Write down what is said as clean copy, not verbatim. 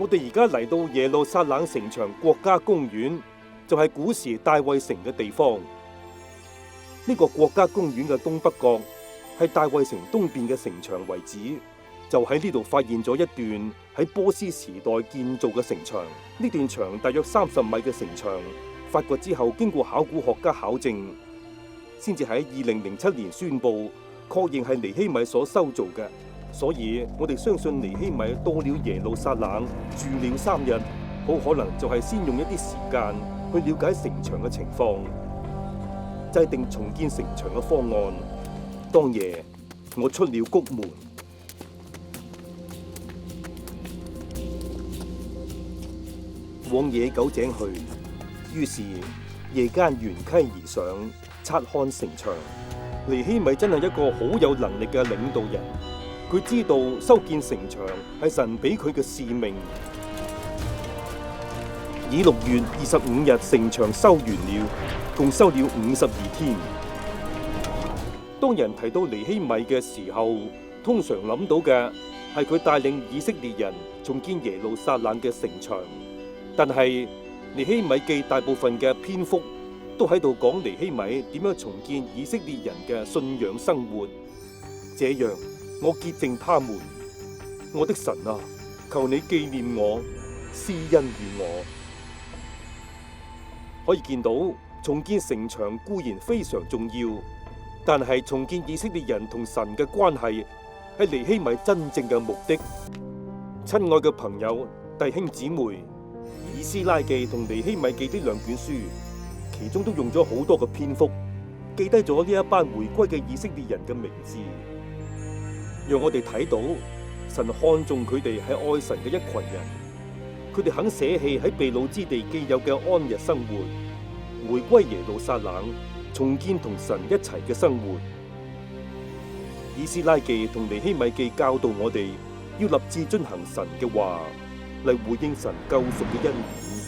我哋而家嚟到耶路撒冷城牆國家公園，就係古時大衛城嘅地方。呢個國家公園嘅東北角係大衛城東邊嘅城牆遺址，就喺呢度發現咗一段喺波斯時代建造嘅城牆。呢段長大約30米嘅城牆，發掘之後經過考古學家考證，先至喺2007年宣布確認係尼希米所修造嘅。所以我哋相信尼希米到了耶路撒冷住了3日，好可能就係先用一啲時間去了解城牆嘅情況，制定重建城牆嘅方案。當夜我出了谷門，往野狗井去，於是夜間沿溪而上，察看城牆。尼希米真係一個好有能力嘅領導人，佢知道修建城牆係神俾佢嘅使命。以6月25日城牆修完了，共修了52天。當人提到尼希米嘅時候，通常諗到嘅係佢帶領以色列人重建耶路撒冷嘅城牆，但係尼希米記大部分嘅篇幅都喺度講尼希米點樣重建以色列人嘅信仰生活。這樣我潔淨他們，我的神啊，求你紀念我，施恩於我。可以見到重建城牆固然非常重要，但係重建以色列人同神嘅關係係尼希米真正嘅目的。親愛嘅朋友、弟兄姊妹，以斯拉記同尼希米記呢2卷書，其中都用咗好多嘅篇幅，記低咗呢一班回歸嘅以色列人嘅名字，讓我哋睇到神看重佢哋係愛神嘅一群人。佢哋肯捨棄喺被擄之地既有嘅安逸生活，回歸耶路撒冷，重建同神一齊嘅生活。以斯拉記同尼希米記教導我哋要立志遵行神嘅話，嚟回應神救贖嘅恩典。